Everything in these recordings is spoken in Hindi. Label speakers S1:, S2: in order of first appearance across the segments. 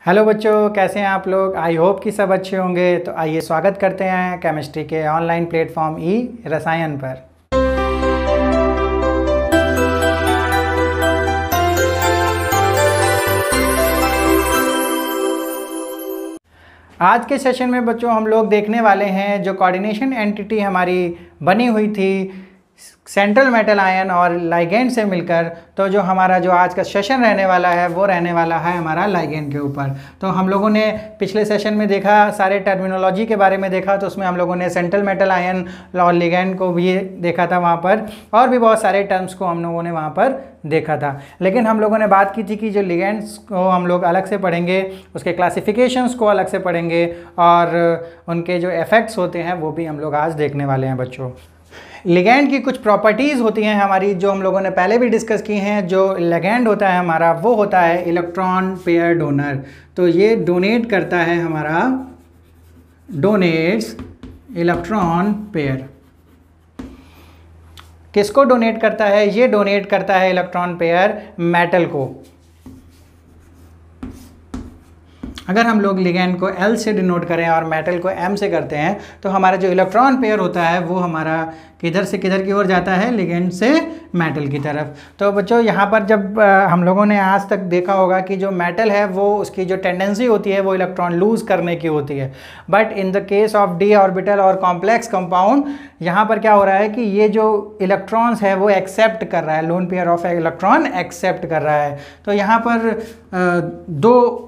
S1: हेलो बच्चों, कैसे हैं आप लोग। आई होप कि सब अच्छे होंगे। तो आइए स्वागत करते हैं केमिस्ट्री के ऑनलाइन प्लेटफॉर्म ई रसायन पर। आज के सेशन में बच्चों हम लोग देखने वाले हैं जो कोऑर्डिनेशन एंटिटी हमारी बनी हुई थी सेंट्रल मेटल आयन और लाइगेंड से मिलकर। तो जो हमारा जो आज का सेशन रहने वाला है वो रहने वाला है हमारा लाइगेंड के ऊपर। तो हम लोगों ने पिछले सेशन में देखा, सारे टर्मिनोलॉजी के बारे में देखा। तो उसमें हम लोगों ने सेंट्रल मेटल आयन और लिगेंड को भी देखा था वहाँ पर, और भी बहुत सारे टर्म्स को हम लोगों ने वहाँ पर देखा था। लेकिन हम लोगों ने बात की थी कि जो लिगेंड्स को हम लोग अलग से पढ़ेंगे, उसके क्लासिफिकेशंस को अलग से पढ़ेंगे, और उनके जो इफ़ेक्ट्स होते हैं वो भी हम लोग आज देखने वाले हैं बच्चों। लिगैंड की कुछ प्रॉपर्टीज़ होती हैं हमारी, जो हम लोगों ने पहले भी डिस्कस की हैं। जो लिगैंड होता है हमारा वो होता है इलेक्ट्रॉन पेयर डोनर। तो ये डोनेट करता है हमारा, डोनेट्स इलेक्ट्रॉन पेयर। किसको डोनेट करता है? ये डोनेट करता है इलेक्ट्रॉन पेयर मेटल को। अगर हम लोग लिगैंड को L से डिनोट करें और मेटल को M से करते हैं तो हमारा जो इलेक्ट्रॉन पेयर होता है वो हमारा किधर से किधर की ओर जाता है? लिगैंड से मेटल की तरफ। तो बच्चों यहाँ पर जब हम लोगों ने आज तक देखा होगा कि जो मेटल है वो उसकी जो टेंडेंसी होती है वो इलेक्ट्रॉन लूज़ करने की होती है। But in the case of D orbital और कॉम्प्लेक्स कंपाउंड, यहाँ पर क्या हो रहा है कि ये जो इलेक्ट्रॉन्स है वो एक्सेप्ट कर रहा है, lone pair of electron accept कर रहा है। तो यहाँ पर दो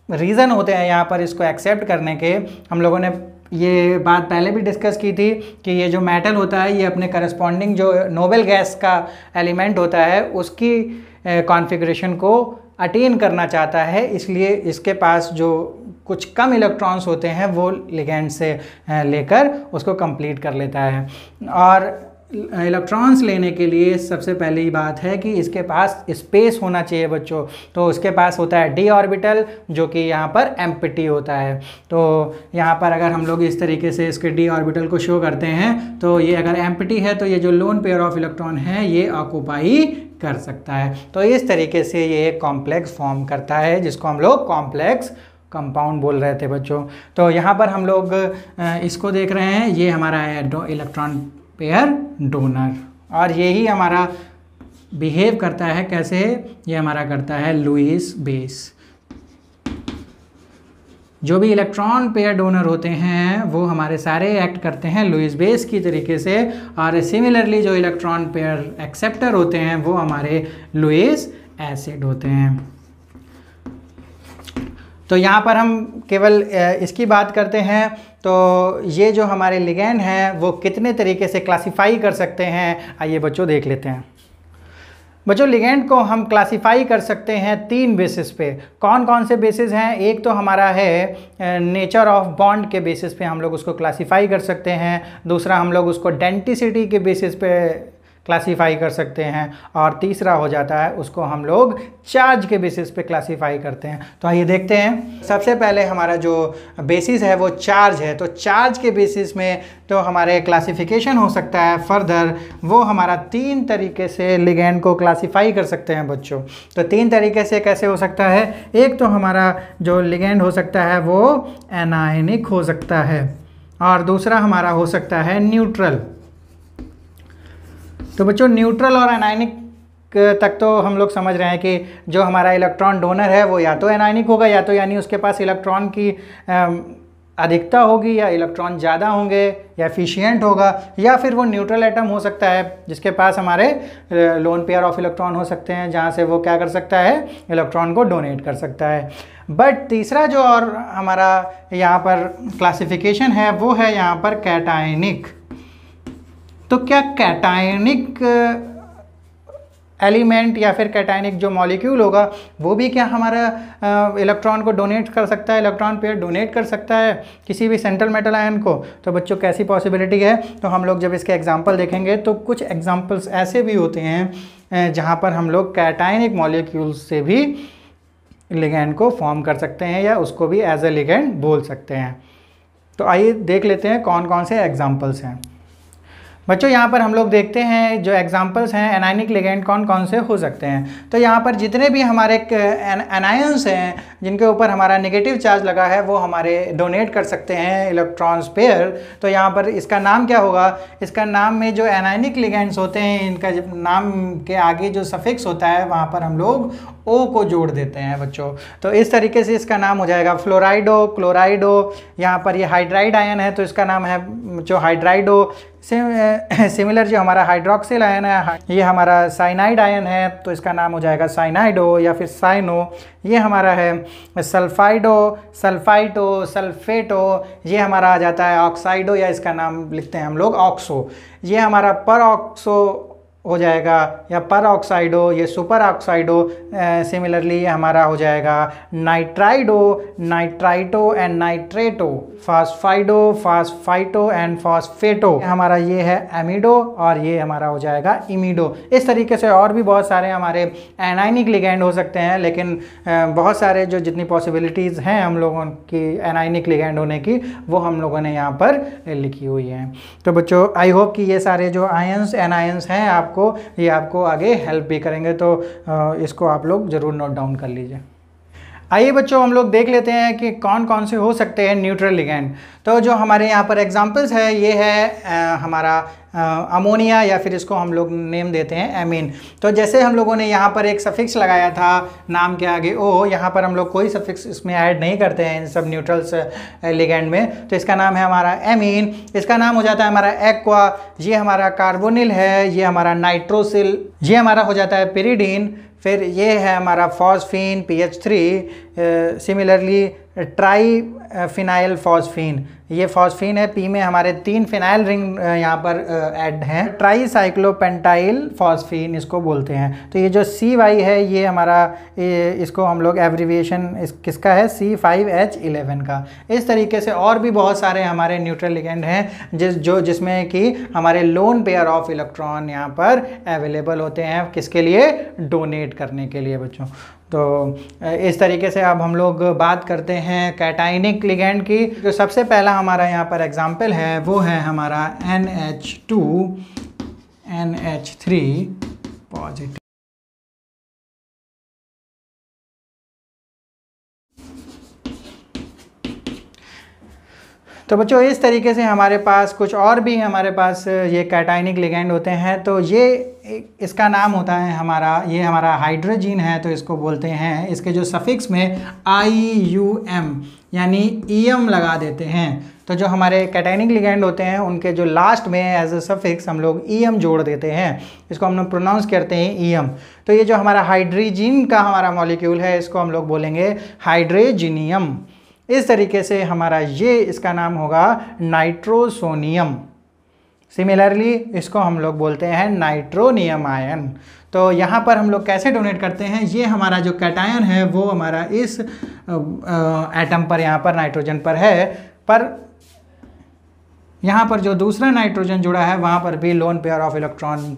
S1: रीज़न होते हैं यहाँ पर इसको एक्सेप्ट करने के। हम लोगों ने ये बात पहले भी डिस्कस की थी कि ये जो मेटल होता है ये अपने करस्पॉन्डिंग जो नोबल गैस का एलिमेंट होता है उसकी कॉन्फ़िगरेशन को अटेन करना चाहता है, इसलिए इसके पास जो कुछ कम इलेक्ट्रॉन्स होते हैं वो लिगैंड से लेकर उसको कंप्लीट कर लेता है। और इलेक्ट्रॉन्स लेने के लिए सबसे पहली बात है कि इसके पास स्पेस होना चाहिए बच्चों। तो उसके पास होता है डी ऑर्बिटल, जो कि यहाँ पर एम्प्टी होता है। तो यहाँ पर अगर हम लोग इस तरीके से इसके डी ऑर्बिटल को शो करते हैं तो ये अगर एम्प्टी है तो ये जो लोन पेयर ऑफ इलेक्ट्रॉन है ये ऑक्यूपाई कर सकता है। तो इस तरीके से ये एक कॉम्प्लेक्स फॉर्म करता है जिसको हम लोग कॉम्प्लेक्स कंपाउंड बोल रहे थे बच्चों। तो यहाँ पर हम लोग इसको देख रहे हैं, ये हमारा है इलेक्ट्रॉन पेयर डोनर, और यही हमारा बिहेव करता है कैसे? ये हमारा करता है लुईस बेस। जो भी इलेक्ट्रॉन पेयर डोनर होते हैं वो हमारे सारे एक्ट करते हैं लुईस बेस की तरीके से, और सिमिलरली जो इलेक्ट्रॉन पेयर एक्सेप्टर होते हैं वो हमारे लुईस एसिड होते हैं। तो यहाँ पर हम केवल इसकी बात करते हैं। तो ये जो हमारे लिगैंड हैं वो कितने तरीके से क्लासिफाई कर सकते हैं, आइए बच्चों देख लेते हैं। बच्चों लिगैंड को हम क्लासिफाई कर सकते हैं 3 बेसिस पे। कौन कौन से बेसिस हैं? एक तो हमारा है नेचर ऑफ बॉन्ड के बेसिस पे हम लोग उसको क्लासिफाई कर सकते हैं। दूसरा हम लोग उसको डेंसिटी के बेसिस पे क्लासीफाई कर सकते हैं, और तीसरा हो जाता है उसको हम लोग चार्ज के बेसिस पे क्लासीफाई करते हैं। तो आइए देखते हैं। सबसे पहले हमारा जो बेसिस है वो चार्ज है। तो चार्ज के बेसिस में तो हमारे क्लासिफिकेशन हो सकता है फर्दर, वो हमारा 3 तरीके से लिगैंड को क्लासीफाई कर सकते हैं बच्चों। तो 3 तरीके से कैसे हो सकता है? एक तो हमारा जो लिगैंड हो सकता है वो एनायनिक हो सकता है, और दूसरा हमारा हो सकता है न्यूट्रल। तो बच्चों न्यूट्रल और एनायनिक तक तो हम लोग समझ रहे हैं कि जो हमारा इलेक्ट्रॉन डोनर है वो या तो एनायनिक होगा, या तो यानी उसके पास इलेक्ट्रॉन की अधिकता होगी, या इलेक्ट्रॉन ज़्यादा होंगे, या एफिशिएंट होगा, या फिर वो न्यूट्रल एटम हो सकता है जिसके पास हमारे लोन पेयर ऑफ इलेक्ट्रॉन हो सकते हैं, जहाँ से वो क्या कर सकता है? इलेक्ट्रॉन को डोनेट कर सकता है। बट तीसरा जो और हमारा यहाँ पर क्लासिफिकेशन है वो है यहाँ पर कैटायनिक। तो क्या कैटायनिक एलिमेंट या फिर कैटायनिक जो मॉलिक्यूल होगा वो भी क्या हमारा इलेक्ट्रॉन को डोनेट कर सकता है, इलेक्ट्रॉन पेयर डोनेट कर सकता है किसी भी सेंट्रल मेटल आयन को? तो बच्चों कैसी पॉसिबिलिटी है? तो हम लोग जब इसके एग्जांपल देखेंगे तो कुछ एग्जांपल्स ऐसे भी होते हैं जहाँ पर हम लोग कैटायनिक मॉलिक्यूल्स से भी लिगैंड को फॉर्म कर सकते हैं, या उसको भी एज ए लिगैंड बोल सकते हैं। तो आइए देख लेते हैं कौन कौन से एग्जाम्पल्स हैं। बच्चों यहाँ पर हम लोग देखते हैं जो एग्जांपल्स हैं एनायनिक लिगेंड कौन कौन से हो सकते हैं। तो यहाँ पर जितने भी हमारे एनायंस हैं जिनके ऊपर हमारा नेगेटिव चार्ज लगा है वो हमारे डोनेट कर सकते हैं इलेक्ट्रॉन्स पेयर। तो यहाँ पर इसका नाम क्या होगा, इसका नाम में जो एनायनिक लिगेंड्स होते हैं इनका नाम के आगे जो सफिक्स होता है वहाँ पर हम लोग ओ को जोड़ देते हैं बच्चों। तो इस तरीके से इसका नाम हो जाएगा फ्लोराइडो, क्लोराइडो। यहाँ पर ये हाइड्राइड आयन है तो इसका नाम है जो हाइड्राइडो। सिमिलर जो हमारा हाइड्रोक्सिल आयन है ये हमारा साइनाइड आयन है तो इसका नाम हो जाएगा साइनाइडो या फिर साइनो। ये हमारा है सल्फाइडो, सल्फाइटो, सल्फेटो। ये हमारा आ जाता है ऑक्साइडो या इसका नाम लिखते हैं हम लोग ऑक्सो। ये हमारा पर ऑक्सो हो जाएगा या पर ऑक्साइडो, ये सुपर ऑक्साइडो। सिमिलरली ये हमारा हो जाएगा नाइट्राइडो, नाइट्राइटो एंड नाइट्रेटो, फास्फाइडो, फास्फाइटो एंड फास्फेटो। हमारा ये है एमिडो और ये हमारा हो जाएगा इमिडो। इस तरीके से और भी बहुत सारे हमारे एनायनिक लिगेंड हो सकते हैं, लेकिन बहुत सारे जो जितनी पॉसिबिलिटीज़ हैं हम लोगों की एनायनिक लिगेंड होने की वो हम लोगों ने यहाँ पर लिखी हुई हैं। तो बच्चों आई होप कि ये सारे जो आयंस एनायंस हैं ये आपको आगे हेल्प भी करेंगे, तो इसको आप लोग ज़रूर नोट डाउन कर लीजिए। आइए बच्चों हम लोग देख लेते हैं कि कौन कौन से हो सकते हैं न्यूट्रल लिगेंड। तो जो हमारे यहाँ पर एग्जांपल्स है ये है हमारा अमोनिया या फिर इसको हम लोग नेम देते हैं एमीन। तो जैसे हम लोगों ने यहाँ पर एक सफिक्स लगाया था नाम के आगे ओ, यहाँ पर हम लोग कोई सफिक्स इसमें ऐड नहीं करते हैं इन सब न्यूट्रल्स लिगेंड में, तो इसका नाम है हमारा एमीन। इसका नाम हो जाता है हमारा एक्वा, ये हमारा कार्बोनिल है, ये हमारा नाइट्रोसिल, ये हमारा हो जाता है पिरिडीन। फिर ये है हमारा phosphine PH3। Similarly try phenyl phosphine, ये फॉस्फीन है, पी में हमारे 3 फिनाइल रिंग यहाँ पर ऐड हैं। ट्राई साइक्लोपेंटाइल फॉस्फीन इसको बोलते हैं। तो ये जो CY है ये हमारा इसको हम लोग एब्रीविएशन किसका है C5H11 का। इस तरीके से और भी बहुत सारे हमारे न्यूट्रल लिगेंड हैं जिसमें कि हमारे लोन पेयर ऑफ इलेक्ट्रॉन यहाँ पर अवेलेबल होते हैं, किसके लिए, डोनेट करने के लिए बच्चों। तो इस तरीके से अब हम लोग बात करते हैं कैटाइनिक लिगेंड की। जो सबसे पहला हमारा यहाँ पर एग्जाम्पल है वो है हमारा NH2 NH3 पॉजिटिव। तो बच्चों इस तरीके से हमारे पास कुछ और भी हमारे पास ये कैटाइनिक लिगेंड होते हैं। तो ये इसका नाम होता है हमारा, ये हमारा हाइड्रोजीन है तो इसको बोलते हैं, इसके जो सफिक्स में IUM यानी EM लगा देते हैं। तो जो हमारे कैटाइनिक लिगेंड होते हैं उनके जो लास्ट में एज अ सफिक्स हम लोग EM जोड़ देते हैं, इसको हम लोग प्रोनाउंस करते हैं EM। तो ये जो हमारा हाइड्रोजीन का हमारा मॉलिक्यूल है इसको हम लोग बोलेंगे हाइड्रोजीनियम। इस तरीके से हमारा ये इसका नाम होगा नाइट्रोसोनियम। सिमिलरली इसको हम लोग बोलते हैं नाइट्रोनियम आयन। तो यहाँ पर हम लोग कैसे डोनेट करते हैं, ये हमारा जो कैटायन है वो हमारा इस एटम पर यहाँ पर नाइट्रोजन पर है, पर यहाँ पर जो दूसरा नाइट्रोजन जुड़ा है वहाँ पर भी loan pair of electron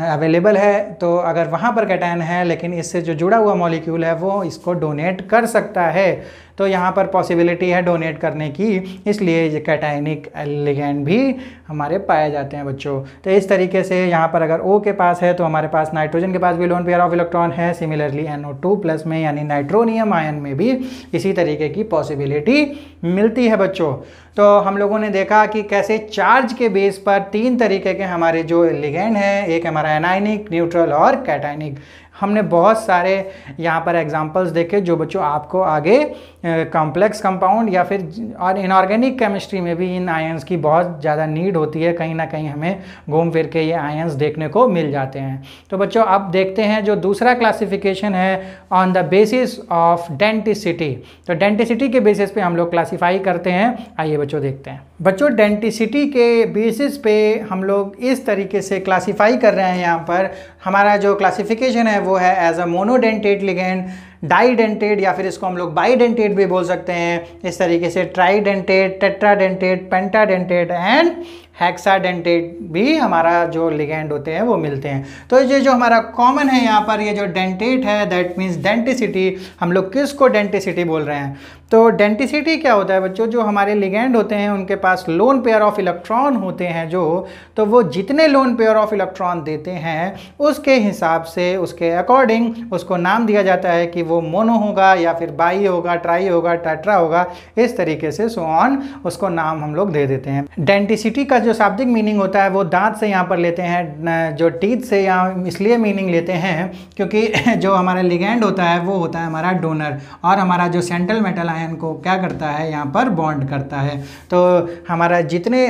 S1: available है। तो अगर वहाँ पर कैटायन है लेकिन इससे जो जुड़ा हुआ मॉलिक्यूल है वो इसको डोनेट कर सकता है, तो यहाँ पर पॉसिबिलिटी है डोनेट करने की, इसलिए ये कैटायनिक लिगेंड भी हमारे पाए जाते हैं बच्चों। तो इस तरीके से यहाँ पर अगर O के पास है तो हमारे पास नाइट्रोजन के पास भी लोन पेयर ऑफ इलेक्ट्रॉन है। सिमिलरली NO2+ में यानी नाइट्रोनियम आयन में भी इसी तरीके की पॉसिबिलिटी मिलती है बच्चों। तो हम लोगों ने देखा कि कैसे चार्ज के बेस पर 3 तरीके के हमारे जो लिगेंड हैं, एक हमारा एनायनिक, न्यूट्रल और कैटायनिक। हमने बहुत सारे यहाँ पर एग्जांपल्स देखे जो बच्चों आपको आगे कॉम्प्लेक्स कंपाउंड या फिर और इनऑर्गेनिक केमिस्ट्री में भी इन आयंस की बहुत ज़्यादा नीड होती है, कहीं ना कहीं हमें घूम फिर के ये आयंस देखने को मिल जाते हैं। तो बच्चों अब देखते हैं जो दूसरा क्लासिफिकेशन है on the basis of denticity. तो डेंटिसिटी के बेसिस पे हम लोग क्लासीफाई करते हैं। आइए बच्चों देखते हैं। बच्चों डेंटिसिटी के बेसिस पे हम लोग इस तरीके से क्लासीफाई कर रहे हैं। यहाँ पर हमारा जो क्लासिफिकेशन है वो है as a monodentate ligand, didentate या फिर इसको हम लोग बाइडेंटेट भी बोल सकते हैं। इस तरीके से ट्राइडेंटेट, टेट्राडेंटेट, पेंटाडेंटेट एंड हेक्साडेंटेट भी हमारा जो लिगेंड होते हैं वो मिलते हैं। तो ये जो हमारा कॉमन है यहाँ पर, ये जो डेंटेट है, दैट मीन्स डेंटिसिटी। हम लोग किसको डेंटिसिटी बोल रहे हैं? तो डेंटिसिटी क्या होता है बच्चों? जो हमारे लिगेंड होते हैं उनके पास लोन पेयर ऑफ इलेक्ट्रॉन होते हैं जो, तो वो जितने लोन पेयर ऑफ इलेक्ट्रॉन देते हैं उसके हिसाब से, उसके अकॉर्डिंग उसको नाम दिया जाता है कि वो मोनो होगा या फिर बाई होगा, ट्राई होगा, टेट्रा होगा, इस तरीके से सो ऑन उसको नाम हम लोग दे देते हैं। डेंटिसिटी का जो शाब्दिक मीनिंग होता है वो दांत से यहाँ पर लेते हैं, जो टीथ से यहाँ इसलिए मीनिंग लेते हैं क्योंकि जो हमारा लिगेंड होता है वो होता है हमारा डोनर, और हमारा जो सेंट्रल मेटल आयन को क्या करता है, यहाँ पर बॉन्ड करता है। तो हमारा जितने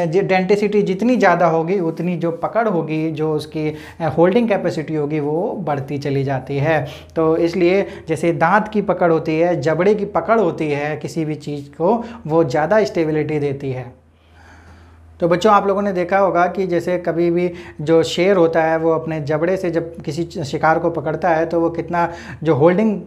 S1: डेंटिसिटी जितनी ज़्यादा होगी उतनी जो पकड़ होगी, जो उसकी होल्डिंग कैपेसिटी होगी वो बढ़ती चली जाती है। तो इसलिए जैसे दांत की पकड़ होती है, जबड़े की पकड़ होती है किसी भी चीज़ को, वो ज़्यादा स्टेबिलिटी देती है। तो बच्चों आप लोगों ने देखा होगा कि जैसे कभी भी जो शेर होता है वो अपने जबड़े से जब किसी शिकार को पकड़ता है तो वो कितना जो होल्डिंग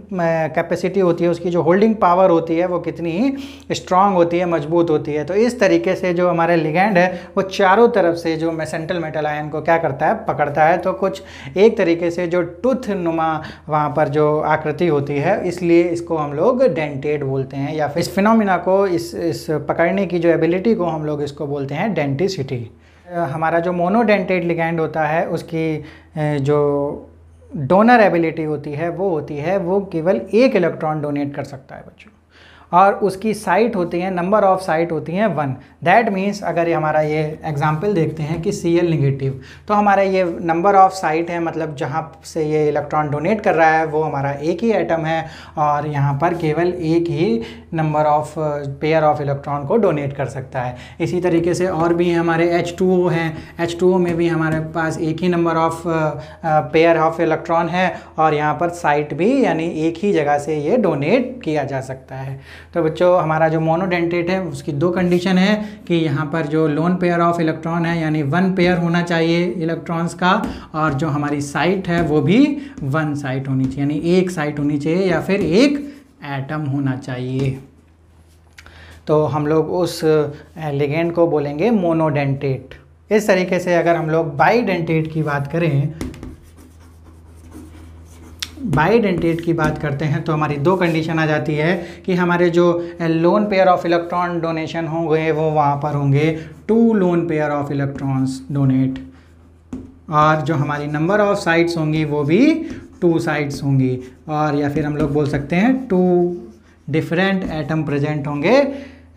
S1: कैपेसिटी होती है, उसकी जो होल्डिंग पावर होती है वो कितनी स्ट्रांग होती है, मजबूत होती है। तो इस तरीके से जो हमारे लिगेंड है वो चारों तरफ से जो सेंट्रल मेटल आयन को क्या करता है, पकड़ता है। तो कुछ एक तरीके से जो टूथ नुमा वहाँ पर जो आकृति होती है, इसलिए इसको हम लोग डेंटेट बोलते हैं, या फिर इस फिनोमिना को, इस पकड़ने की जो एबिलिटी को हम लोग इसको बोलते हैं डेंटिसिटी। हमारा जो मोनोडेंटेट लिगेंड होता है उसकी जो डोनर एबिलिटी होती है वो केवल एक इलेक्ट्रॉन डोनेट कर सकता है बच्चों, और उसकी साइट होती है, नंबर ऑफ साइट होती हैं 1। दैट मीन्स अगर ये हमारा ये एग्जांपल देखते हैं कि Cl नेगेटिव, तो हमारा ये नंबर ऑफ साइट है, मतलब जहाँ से ये इलेक्ट्रॉन डोनेट कर रहा है वो हमारा एक ही एटम है, और यहाँ पर केवल एक ही number of pair of electron को डोनेट कर सकता है। इसी तरीके से और भी हमारे H2O हैं, H2O में भी हमारे पास एक ही number of pair of electron है, और यहाँ पर साइट भी यानी एक ही जगह से ये डोनेट किया जा सकता है। तो बच्चों हमारा जो मोनोडेंटेट है उसकी दो कंडीशन है कि यहाँ पर जो लोन पेयर ऑफ इलेक्ट्रॉन है यानी 1 पेयर होना चाहिए इलेक्ट्रॉन्स का, और जो हमारी साइट है वो भी 1 साइट होनी चाहिए, यानी एक साइट होनी चाहिए या फिर एक एटम होना चाहिए। तो हम लोग उस लिगेंड को बोलेंगे मोनोडेंटेट। इस तरीके से अगर हम लोग बाईडेंटेट की बात करें, बाईडेंटेट की बात करते हैं तो हमारी दो कंडीशन आ जाती है कि हमारे जो loan pair of electron donation होंगे वो वहाँ पर होंगे 2 loan pair of electrons donate, और जो हमारी नंबर ऑफ साइट्स होंगी वो भी 2 साइट्स होंगी, और या फिर हम लोग बोल सकते हैं 2 डिफरेंट एटम प्रेजेंट होंगे,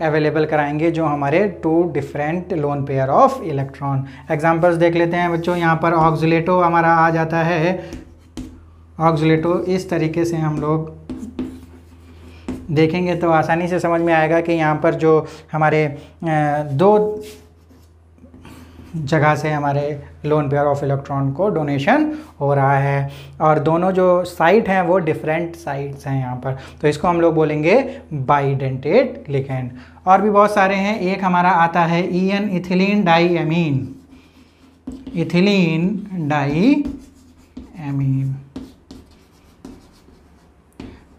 S1: अवेलेबल कराएंगे जो हमारे 2 different loan pair of electron. Examples देख लेते हैं बच्चों। यहाँ पर ऑक्सीलेटो हमारा आ जाता है। ऑक्सीलेटो इस तरीके से हम लोग देखेंगे तो आसानी से समझ में आएगा कि यहाँ पर जो हमारे 2 जगह से हमारे लोन पेयर ऑफ इलेक्ट्रॉन को डोनेशन हो रहा है, और दोनों जो साइट हैं वो डिफरेंट साइट्स हैं यहाँ पर, तो इसको हम लोग बोलेंगे बाईडेंटेट लिगेंड। और भी बहुत सारे हैं। एक हमारा आता है EN ethylene diamine, ethylene diamine.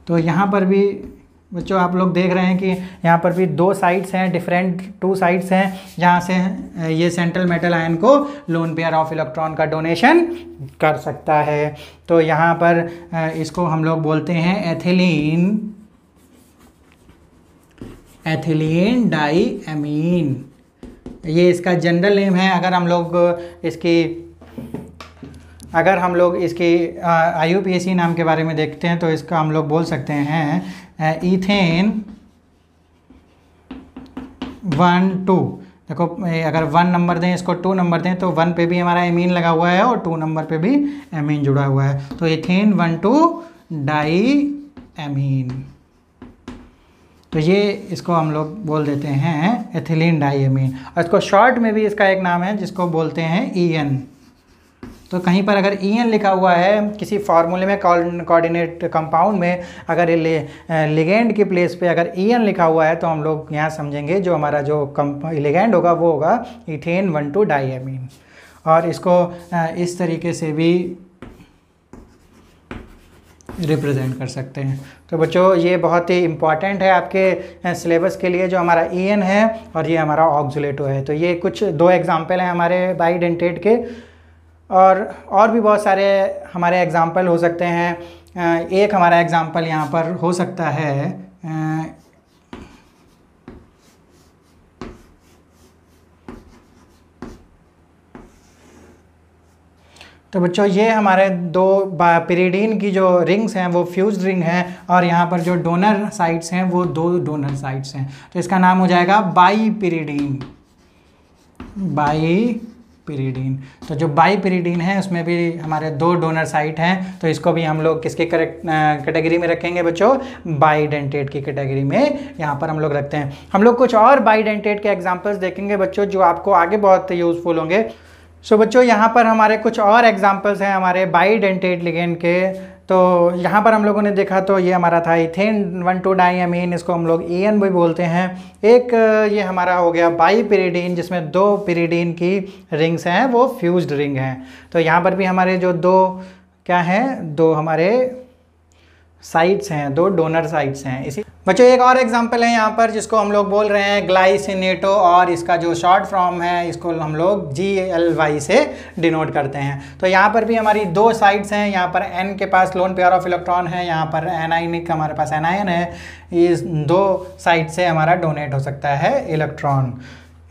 S1: तो यहाँ पर भी बच्चों आप लोग देख रहे हैं कि यहाँ पर भी 2 साइट्स हैं, डिफरेंट 2 साइट्स हैं जहाँ से ये सेंट्रल मेटल आयन को लोन पेयर ऑफ इलेक्ट्रॉन का डोनेशन कर सकता है। तो यहाँ पर इसको हम लोग बोलते हैं एथिलीन डाई एमीन, ये इसका जनरल नेम है। अगर हम लोग इसकी IUPAC नाम के बारे में देखते हैं तो इसका हम लोग बोल सकते हैं ईथेन 1,2। देखो अगर 1 नंबर दें, इसको 2 नंबर दें तो 1 पे भी हमारा एमीन लगा हुआ है और 2 नंबर पे भी एमीन जुड़ा हुआ है। तो ईथेन 1,2 डाई एमीन, तो ये इसको हम लोग बोल देते हैं एथिलीन डाई एमीन। और इसको शॉर्ट में भी इसका एक नाम है जिसको बोलते हैं EN। तो कहीं पर अगर EN लिखा हुआ है किसी फार्मूले में, कोऑर्डिनेट कंपाउंड में, अगर लिगेंड की प्लेस पे अगर EN लिखा हुआ है तो हम लोग यहाँ समझेंगे जो हमारा जो लिगेंड होगा वो होगा ईथेन 1,2 डाई एमीन। और इसको इस तरीके से भी रिप्रेजेंट कर सकते हैं। तो बच्चों ये बहुत ही इम्पॉर्टेंट है आपके सिलेबस के लिए, जो हमारा EN है और ये हमारा ऑक्जुलेटो है। तो ये कुछ 2 एग्जाम्पल हैं हमारे बाइडेंटेट के, और भी बहुत सारे हमारे एग्जाम्पल हो सकते हैं। एक हमारा एग्जाम्पल यहाँ पर हो सकता है, तो बच्चों ये हमारे 2 पिरिडीन की जो रिंग्स हैं वो फ्यूज्ड रिंग हैं, और यहाँ पर जो डोनर साइट्स हैं वो 2 डोनर साइट्स हैं। तो इसका नाम हो जाएगा बाईपिरिडीन। बाईपिरिडीन, तो जो बाईपिरिडीन है उसमें भी हमारे 2 डोनर साइट हैं। तो इसको भी हम लोग किसके कैटेगरी में रखेंगे बच्चों? बाइडेंटेट की कैटेगरी में यहाँ पर हम लोग रखते हैं। हम लोग कुछ और बाइडेंटेट के एग्जाम्पल्स देखेंगे बच्चों, जो आपको आगे बहुत यूज़फुल होंगे। सो बच्चों यहाँ पर हमारे कुछ और एग्जाम्पल्स हैं हमारे बाइडेंटेट लिगेंड के। तो यहाँ पर हम लोगों ने देखा, तो ये हमारा था इथेन 1,2 डाइअमीन, इसको हम लोग EN भी बोलते हैं। एक ये हमारा हो गया बाईपिरिडीन, जिसमें 2 पिरिडीन की रिंग्स हैं वो फ्यूज्ड रिंग हैं। तो यहाँ पर भी हमारे जो 2 क्या हैं, 2 हमारे साइट्स हैं, 2 डोनर साइट्स हैं। इसी बच्चों एक और एग्जांपल है यहाँ पर, जिसको हम लोग बोल रहे हैं ग्लाइसिनेटो, और इसका जो शॉर्ट फॉर्म है इसको हम लोग GLY से डिनोट करते हैं। तो यहाँ पर भी हमारी 2 साइट्स हैं। यहाँ पर N के पास लोन पेयर ऑफ इलेक्ट्रॉन है, यहाँ पर एनायनिक हमारे पास एनायन है। इस 2 साइट से हमारा डोनेट हो सकता है इलेक्ट्रॉन।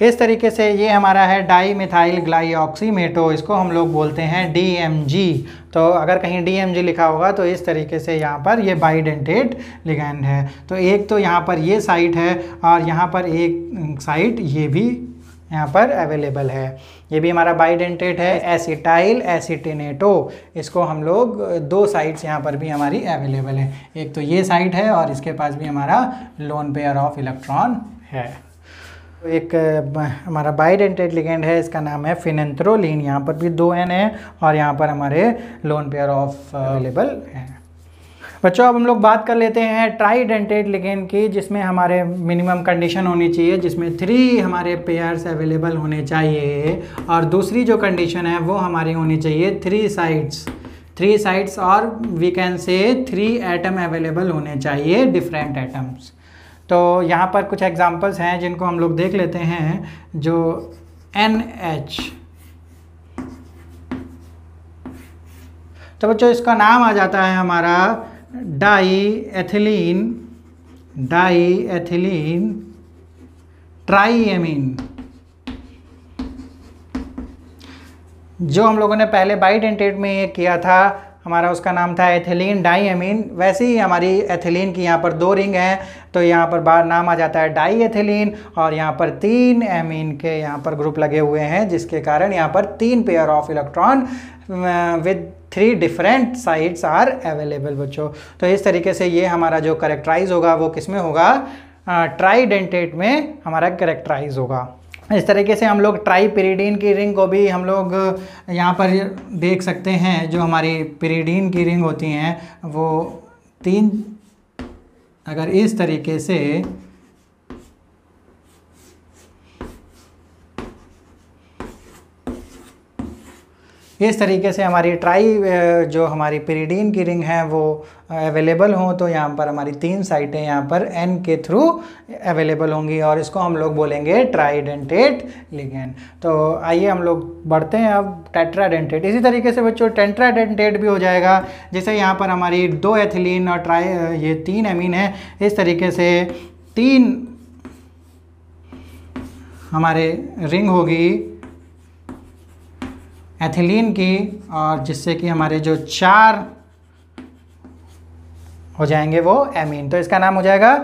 S1: इस तरीके से ये हमारा है डाई मिथाइल ग्लाइऑक्सीमेटो, इसको हम लोग बोलते हैं DMG। तो अगर कहीं DMG लिखा होगा तो इस तरीके से यहाँ पर ये बाइडेंटेट लिगैंड है। तो एक तो यहाँ पर ये साइट है, और यहाँ पर एक साइट ये भी यहाँ पर अवेलेबल है, ये भी हमारा बाइडेंटेट है एसिटाइल एसिटिनेटो। इसको हम लोग 2 साइट्स यहाँ पर भी हमारी अवेलेबल है, एक तो ये साइट है और इसके पास भी हमारा लोन पेयर ऑफ इलेक्ट्रॉन है। एक हमारा बाइडेंटेट लिगेंड है, इसका नाम है फिनेंथ्रोलिन, यहाँ पर भी 2 N है और यहाँ पर हमारे लोन पेयर ऑफ अवेलेबल है। बच्चों अब हम लोग बात कर लेते हैं ट्राइडेंटेट लिगेंड की, जिसमें हमारे मिनिमम कंडीशन होनी चाहिए, जिसमें 3 हमारे पेयर्स अवेलेबल होने चाहिए, और दूसरी जो कंडीशन है वो हमारी होनी चाहिए 3 साइड्स, और we can say 3 atom available होने चाहिए, डिफरेंट एटम्स। तो यहाँ पर कुछ एग्जांपल्स हैं जिनको हम लोग देख लेते हैं। जो NH, तो बच्चों इसका नाम आ जाता है हमारा डाई एथिलीन ट्राईएमीन। जो हम लोगों ने पहले बाइडेंटेट में ये किया था हमारा, उसका नाम था एथिलीन डाईएमीन। वैसे ही हमारी एथिलीन की यहाँ पर 2 रिंग हैं, तो यहाँ पर बाहर नाम आ जाता है डाई एथिलीन, और यहाँ पर 3 एमीन के यहाँ पर ग्रुप लगे हुए हैं, जिसके कारण यहाँ पर 3 pair of electron with 3 different sites are available बच्चों। तो इस तरीके से ये हमारा जो करेक्टराइज होगा वो किस में होगा? ट्राइडेंटेट में हमारा करेक्टराइज होगा। इस तरीके से हम लोग ट्राईपिरिडीन की रिंग को भी हम लोग यहाँ पर देख सकते हैं। जो हमारी पिरिडीन की रिंग होती हैं वो 3, अगर इस तरीके से हमारी जो हमारी पिरिडीन की रिंग है वो अवेलेबल हों, तो यहाँ पर हमारी 3 साइटें यहाँ पर N के थ्रू अवेलेबल होंगी, और इसको हम लोग बोलेंगे ट्राइडेंटेट लिगेंड। तो आइए हम लोग बढ़ते हैं अब टेट्राडेंटेट। इसी तरीके से बच्चों टेट्राडेंटेट भी हो जाएगा, जैसे यहाँ पर हमारी 2 एथिलीन और ये 3 एमीन है। इस तरीके से 3 हमारे रिंग होगी एथिलीन की, और जिससे कि हमारे जो 4 हो जाएंगे वो एमीन। तो इसका नाम हो जाएगा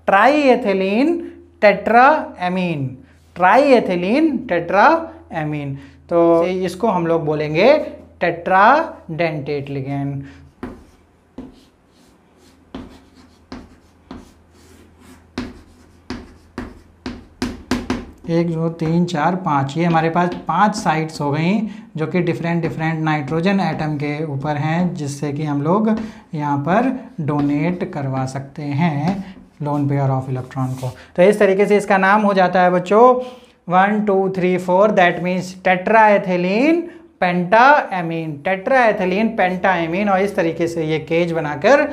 S1: ट्राईएथिलीन टेट्राएमीन, ट्राईएथिलीन टेट्राएमीन। तो इसको हम लोग बोलेंगे टेट्राडेंटेट लिगेंड। 1 2 3 4 5, ये हमारे पास 5 साइट्स हो गई जो कि डिफरेंट नाइट्रोजन एटम के ऊपर हैं, जिससे कि हम लोग यहाँ पर डोनेट करवा सकते हैं लोन पेयर ऑफ इलेक्ट्रॉन को। तो इस तरीके से इसका नाम हो जाता है बच्चों 1 2 3 4, दैट मीन्स टेट्राएथिलीन पेंटाएमीन, टेट्राएथिलीन पेंटाएमीन, और इस तरीके से ये केज बनाकर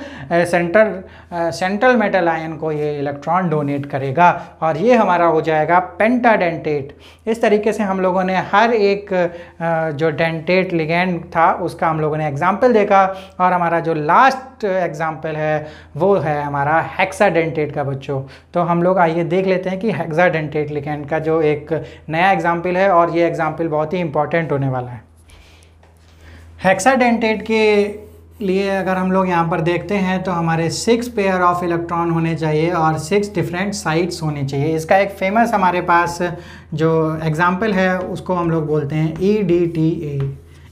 S1: सेंट्रल मेटल आयन को ये इलेक्ट्रॉन डोनेट करेगा और ये हमारा हो जाएगा पेंटाडेंटेट। इस तरीके से हम लोगों ने हर एक जो डेंटेट लिगेंड था उसका हम लोगों ने एग्जाम्पल देखा, और हमारा जो लास्ट एग्जाम्पल है वो है हमारा हेक्साडेंटेट का बच्चों। तो हम लोग आइए देख लेते हैं कि हेक्साडेंटेट लिगेंड का जो एक नया एग्जाम्पल है, और ये एग्जाम्पल बहुत ही इंपॉर्टेंट होने वाला है। हेक्साडेंटेट के लिए अगर हम लोग यहाँ पर देखते हैं तो हमारे 6 पेयर ऑफ इलेक्ट्रॉन होने चाहिए और 6 डिफरेंट साइट्स होनी चाहिए। इसका एक फेमस हमारे पास जो एग्जाम्पल है उसको हम लोग बोलते हैं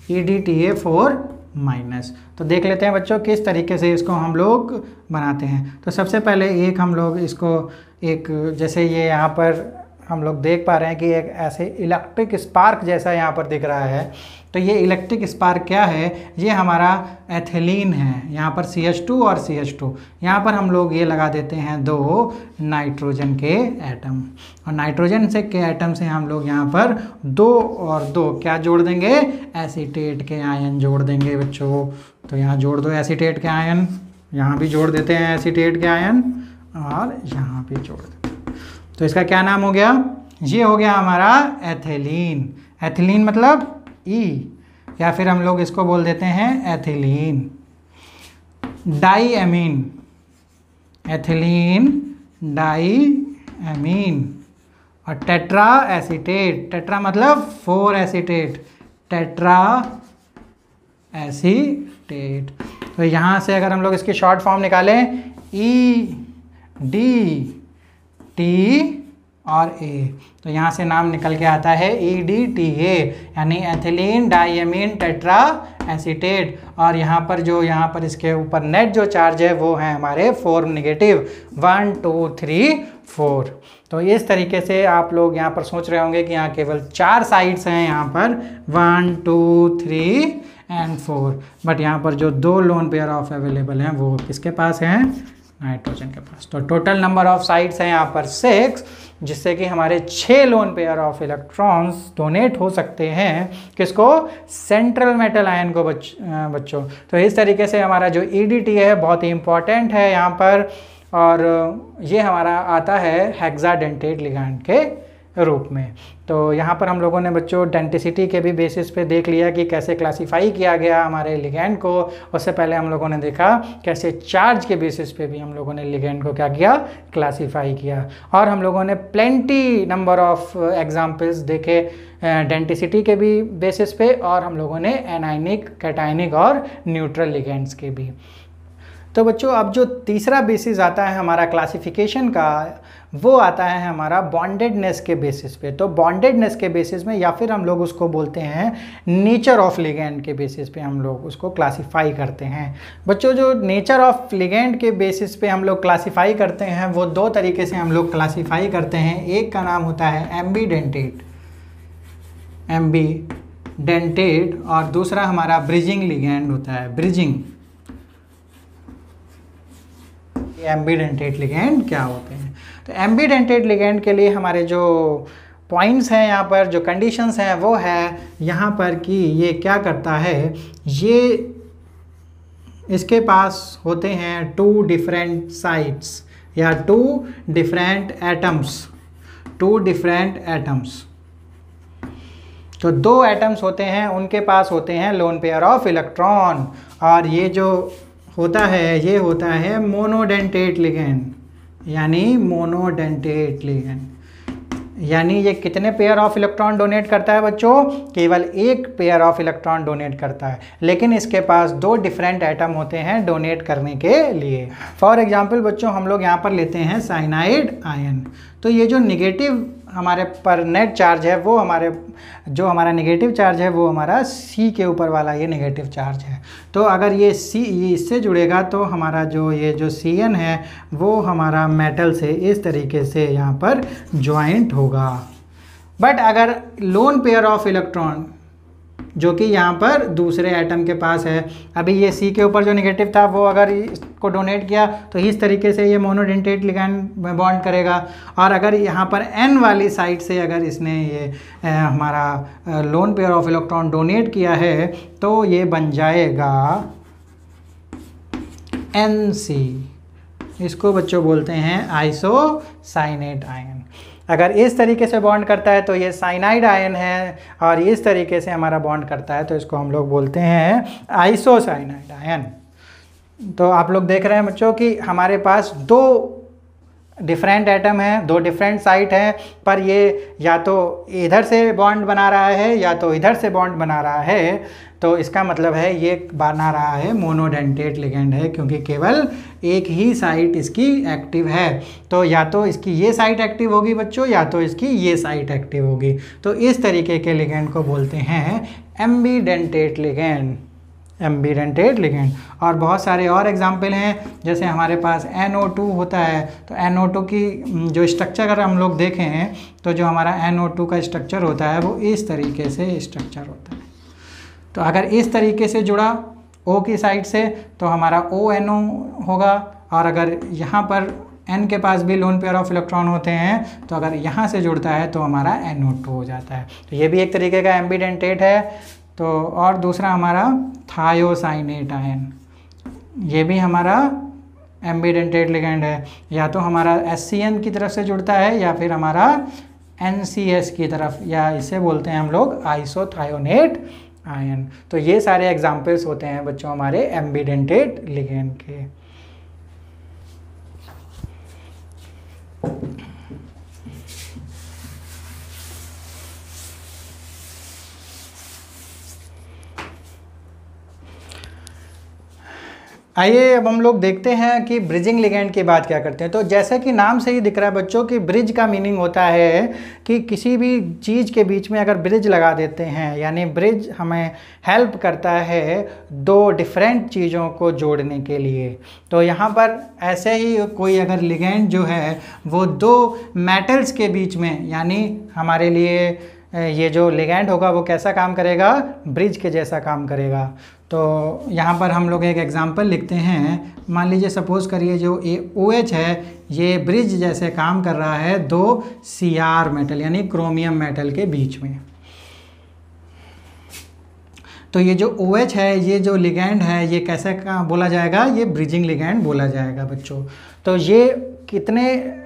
S1: EDTA 4 माइनस। तो देख लेते हैं बच्चों किस तरीके से इसको हम लोग बनाते हैं। तो सबसे पहले एक हम लोग इसको एक जैसे ये यहाँ पर हम लोग देख पा रहे हैं कि एक ऐसे इलेक्ट्रिक स्पार्क जैसा यहाँ पर दिख रहा है। तो ये इलेक्ट्रिक स्पार्क क्या है, ये हमारा एथिलीन है। यहाँ पर CH2 और CH2, यहाँ पर हम लोग ये लगा देते हैं 2 नाइट्रोजन के एटम, और नाइट्रोजन से के एटम से हम लोग यहाँ पर 2 और 2 क्या जोड़ देंगे, एसीटेट के आयन जोड़ देंगे बच्चों। तो यहाँ जोड़ दो एसीटेट के आयन, यहाँ भी जोड़ देते हैं एसीटेट के आयन, और यहाँ भी जोड़ देते हैं। तो इसका क्या नाम हो गया, ये हो गया हमारा एथिलीन। एथिलीन मतलब E, या फिर हम लोग इसको बोल देते हैं एथिलीन डाईएमीन, एथिलीन डाईएमीन। और टेट्रा एसीटेट, टेट्रा मतलब 4 एसीटेट, टेट्रा एसीटेट। तो यहाँ से अगर हम लोग इसकी शॉर्ट फॉर्म निकालें EDT और A, तो यहाँ से नाम निकल के आता है EDTA, यानी एथिलीन डाईएमीन टेट्रा एसीटेट। और यहाँ पर इसके ऊपर नेट जो चार्ज है वो है हमारे 4 नेगेटिव, 1 2 3 4। तो इस तरीके से आप लोग यहाँ पर सोच रहे होंगे कि यहाँ केवल 4 साइड्स हैं, यहाँ पर 1 2 3 एंड 4, बट यहाँ पर जो 2 लोन पेयर ऑफ अवेलेबल हैं वो किसके पास हैं, नाइट्रोजन के पास। तो टोटल नंबर ऑफ साइड्स हैं यहाँ पर 6, जिससे कि हमारे 6 loan pair of electrons donate हो सकते हैं किसको, सेंट्रल मेटल आयन को बच्चों। तो इस तरीके से हमारा जो EDT है बहुत ही इंपॉर्टेंट है यहाँ पर, और ये हमारा आता है हेक्साडेंटेट लिगैंड के रूप में। तो यहाँ पर हम लोगों ने बच्चों डेंटिसिटी के भी बेसिस पे देख लिया कि कैसे क्लासिफाई किया गया हमारे लिगैंड को। उससे पहले हम लोगों ने देखा कैसे चार्ज के बेसिस पे भी हम लोगों ने लिगैंड को क्या किया, क्लासिफाई किया। और हम लोगों ने प्लेंटी नंबर ऑफ एग्जाम्पल्स देखे डेंटिसिटी के भी बेसिस पे, और हम लोगों ने एनायनिक, कैटायनिक और न्यूट्रल लिगैंड्स के भी। तो बच्चों अब जो तीसरा बेसिस आता है हमारा क्लासिफिकेशन का, वो आता है हमारा बॉन्डेडनेस के बेसिस पे। तो बॉन्डेडनेस के बेसिस में, या फिर हम लोग उसको बोलते हैं नेचर ऑफ लिगैंड के बेसिस पे हम लोग उसको क्लासिफाई करते हैं। बच्चों जो नेचर ऑफ लिगैंड के बेसिस पे हम लोग क्लासिफाई करते हैं वो 2 तरीके से हम लोग क्लासिफाई करते हैं। एक का नाम होता है एम्बीडेंटेट, और दूसरा हमारा ब्रिजिंग लिगैंड होता है, ब्रिजिंग। एम्बीडेंटेट लिगैंड क्या होते हैं, तो एम्बीडेंटेट लिगैंड के लिए हमारे जो पॉइंट्स हैं यहाँ पर, जो कंडीशंस हैं वो है यहाँ पर कि ये क्या करता है, ये इसके पास होते हैं 2 डिफरेंट साइट्स या 2 डिफरेंट एटम्स, 2 डिफरेंट एटम्स। तो 2 एटम्स होते हैं, उनके पास होते हैं लोन पेयर ऑफ इलेक्ट्रॉन, और ये जो होता है ये होता है मोनोडेंटेट लिगैंड, यानी मोनोडेंटेट लिगैंड। यानी ये कितने पेयर ऑफ इलेक्ट्रॉन डोनेट करता है बच्चों, केवल 1 पेयर ऑफ इलेक्ट्रॉन डोनेट करता है, लेकिन इसके पास 2 डिफरेंट एटम होते हैं डोनेट करने के लिए। फॉर एग्जांपल बच्चों हम लोग यहाँ पर लेते हैं साइनाइड आयन। तो ये जो निगेटिव हमारे पर नेट चार्ज है वो हमारा नेगेटिव चार्ज है वो हमारा C के ऊपर वाला ये नेगेटिव चार्ज है। तो अगर ये C इससे जुड़ेगा तो हमारा जो ये जो Cn है वो हमारा मेटल से इस तरीके से यहाँ पर ज्वाइंट होगा। बट अगर लोन पेयर ऑफ इलेक्ट्रॉन जो कि यहाँ पर दूसरे एटम के पास है। अभी ये C के ऊपर जो नेगेटिव था वो अगर इसको डोनेट किया तो इस तरीके से ये मोनोडेंटेट लिगैंड बॉन्ड करेगा। और अगर यहाँ पर N वाली साइड से अगर इसने ये हमारा loan pair of electron donate किया है तो ये बन जाएगा NC। इसको बच्चों बोलते हैं आइसोसाइनेट आयन। अगर इस तरीके से बॉन्ड करता है तो ये साइनाइड आयन है, और इस तरीके से हमारा बॉन्ड करता है तो इसको हम लोग बोलते हैं आइसोसाइनाइड आयन। तो आप लोग देख रहे हैं बच्चों कि हमारे पास दो डिफरेंट एटम हैं, दो डिफरेंट साइट हैं, पर ये या तो इधर से बॉन्ड बना रहा है या तो इधर से बॉन्ड बना रहा है। तो इसका मतलब है ये बना रहा है मोनोडेंटेट लिगेंड है, क्योंकि केवल एक ही साइट इसकी एक्टिव है। तो या तो इसकी ये साइट एक्टिव होगी बच्चों, या तो इसकी ये साइट एक्टिव होगी। तो इस तरीके के लिगेंड को बोलते हैं एम्बीडेंटेट लिगेंड, एम्बीडेंटेट लिगेंड। और बहुत सारे और एग्जाम्पल हैं, जैसे हमारे पास NO2 होता है। तो NO2 की जो स्ट्रक्चर अगर हम लोग देखें तो जो हमारा NO2 का स्ट्रक्चर होता है वो इस तरीके से स्ट्रक्चर होता है। तो अगर इस तरीके से जुड़ा O की साइड से तो हमारा ONO होगा, और अगर यहाँ पर N के पास भी लोन पेयर ऑफ इलेक्ट्रॉन होते हैं तो अगर यहाँ से जुड़ता है तो हमारा NO2 हो जाता है। तो ये भी एक तरीके का एम्बीडेंटेट है। तो और दूसरा हमारा थायोसाइनेट आयन, ये भी हमारा एम्बीडेंटेट लिगेंड है। या तो हमारा SCN की तरफ से जुड़ता है या फिर हमारा NCS की तरफ, या इसे बोलते हैं हम लोग आइसोथायोनेट आयन। तो ये सारे एग्जाम्पल्स होते हैं बच्चों हमारे एम्बीडेंटेट लिगेंड के। आइए अब हम लोग देखते हैं कि ब्रिजिंग लिगेंड की बात क्या करते हैं। तो जैसे कि नाम से ही दिख रहा है बच्चों कि ब्रिज का मीनिंग होता है कि किसी भी चीज़ के बीच में अगर ब्रिज लगा देते हैं, यानी ब्रिज हमें हेल्प करता है दो डिफरेंट चीज़ों को जोड़ने के लिए। तो यहाँ पर ऐसे ही कोई अगर लिगेंड जो है वो दो मेटल्स के बीच में, यानी हमारे लिए ये जो लिगेंड होगा वो कैसा काम करेगा, ब्रिज के जैसा काम करेगा। तो यहाँ पर हम लोग एक एग्जांपल लिखते हैं। मान लीजिए सपोज़ करिए जो OH है ये ब्रिज जैसे काम कर रहा है दो Cr मेटल यानी क्रोमियम मेटल के बीच में। तो ये जो OH है, ये जो लिगेंड है, ये कैसे का बोला जाएगा, ये ब्रिजिंग लिगेंड बोला जाएगा बच्चों। तो ये कितने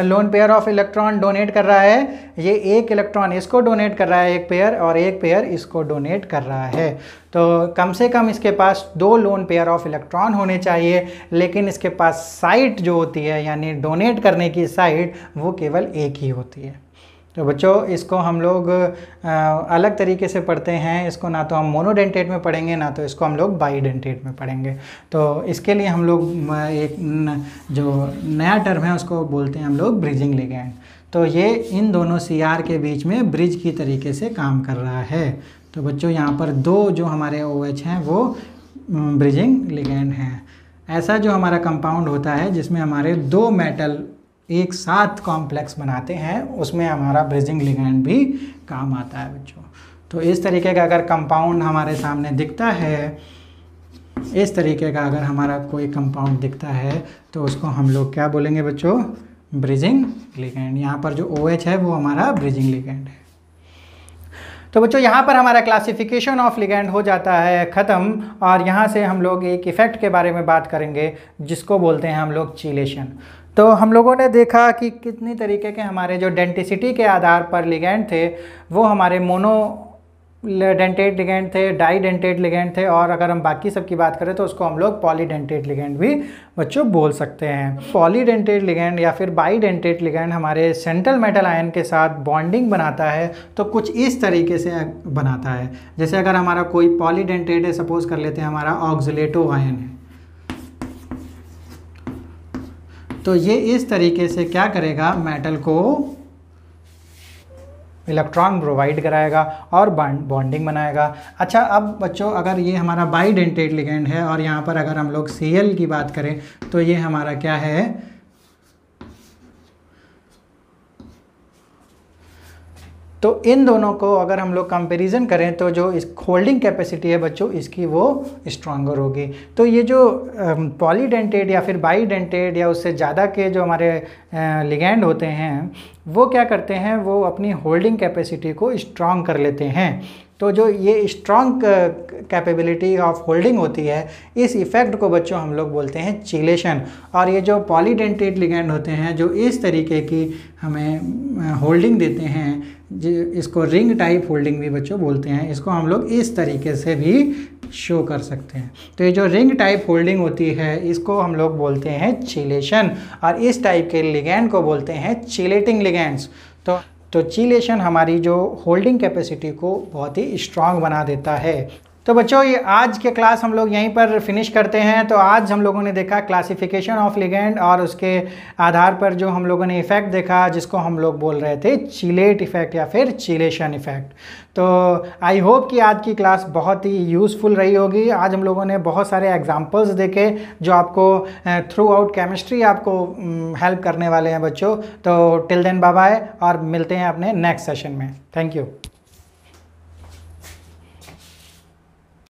S1: loan pair of electron donate कर रहा है, ये एक इलेक्ट्रॉन इसको डोनेट कर रहा है एक पेयर, और एक पेयर इसको डोनेट कर रहा है। तो कम से कम इसके पास दो लोन पेयर ऑफ इलेक्ट्रॉन होने चाहिए, लेकिन इसके पास साइट जो होती है यानी डोनेट करने की साइट वो केवल एक ही होती है। तो बच्चों इसको हम लोग अलग तरीके से पढ़ते हैं। इसको ना तो हम मोनोडेंटेट में पढ़ेंगे, ना तो इसको हम लोग बाईडेंटेट में पढ़ेंगे। तो इसके लिए हम लोग एक जो नया टर्म है उसको बोलते हैं हम लोग ब्रिजिंग लिगेंड। तो ये इन दोनों Cr के बीच में ब्रिज की तरीके से काम कर रहा है। तो बच्चों यहाँ पर दो जो हमारे OH हैं वो ब्रिजिंग लिगेंड हैं। ऐसा जो हमारा कंपाउंड होता है जिसमें हमारे दो मेटल एक साथ कॉम्प्लेक्स बनाते हैं, उसमें हमारा ब्रिजिंग लिगेंड भी काम आता है बच्चों। तो इस तरीके का अगर कंपाउंड हमारे सामने दिखता है, इस तरीके का अगर हमारा कोई कंपाउंड दिखता है तो उसको हम लोग क्या बोलेंगे बच्चों, ब्रिजिंग लिगेंड। यहाँ पर जो OH है वो हमारा ब्रिजिंग लिगेंड है। तो बच्चों यहाँ पर हमारा क्लासिफिकेशन ऑफ लिगेंड हो जाता है ख़त्म, और यहाँ से हम लोग एक इफ़ेक्ट के बारे में बात करेंगे जिसको बोलते हैं हम लोग चीलेशन। तो हम लोगों ने देखा कि कितनी तरीके के हमारे जो डेंटिसिटी के आधार पर लिगेंड थे वो हमारे मोनो डेंटेट लिगेंड थे, डाईडेंटेट लिगेंड थे, और अगर हम बाकी सब की बात करें तो उसको हम लोग पॉलीडेंटेट लिगेंड भी बच्चों बोल सकते हैं। पॉलीडेंटेट लिगेंड या फिर बाईडेंटेट लिगेंड हमारे सेंट्रल मेटल आयन के साथ बॉन्डिंग बनाता है तो कुछ इस तरीके से बनाता है। जैसे अगर हमारा कोई पॉलीडेंटेट है, सपोज कर लेते हैं हमारा ऑक्सलेटो आयन है, तो ये इस तरीके से क्या करेगा, मेटल को इलेक्ट्रॉन प्रोवाइड कराएगा और बॉन्डिंग बनाएगा। अच्छा अब बच्चों अगर ये हमारा बाईडेंटेट लिगेंड है और यहाँ पर अगर हम लोग Cl की बात करें तो ये हमारा क्या है, तो इन दोनों को अगर हम लोग कंपैरिजन करें तो जो इस होल्डिंग कैपेसिटी है बच्चों इसकी वो स्ट्रॉन्गर होगी। तो ये जो पॉलीडेंटेट या फिर बाईडेंटेट या उससे ज़्यादा के जो हमारे लिगैंड होते हैं वो क्या करते हैं, वो अपनी होल्डिंग कैपेसिटी को स्ट्रॉन्ग कर लेते हैं। तो जो ये स्ट्रॉन्ग कैपेबिलिटी ऑफ होल्डिंग होती है, इस इफ़ेक्ट को बच्चों हम लोग बोलते हैं चिलेशन। और ये जो पॉलीडेंटेट लिगैंड होते हैं जो इस तरीके की हमें होल्डिंग देते हैं, इसको रिंग टाइप होल्डिंग भी बच्चों बोलते हैं, इसको हम लोग इस तरीके से भी शो कर सकते हैं। तो ये जो रिंग टाइप होल्डिंग होती है इसको हम लोग बोलते हैं चिलेशन, और इस टाइप के लिगैंड को बोलते हैं चिलेटिंग लिगैंड्स। तो चिलेशन हमारी जो होल्डिंग कैपेसिटी को बहुत ही स्ट्रांग बना देता है। तो बच्चों ये आज के क्लास हम लोग यहीं पर फिनिश करते हैं। तो आज हम लोगों ने देखा क्लासिफिकेशन ऑफ लिगैंड और उसके आधार पर जो हम लोगों ने इफ़ेक्ट देखा जिसको हम लोग बोल रहे थे चिलेट इफ़ेक्ट या फिर चिलेशन इफ़ेक्ट। तो आई होप कि आज की क्लास बहुत ही यूज़फुल रही होगी। आज हम लोगों ने बहुत सारे एग्जांपल्स देखे जो आपको थ्रू आउट केमिस्ट्री आपको हेल्प करने वाले हैं बच्चों। तो टिल देन बाय बाय, और मिलते हैं अपने नेक्स्ट सेशन में। Thank you.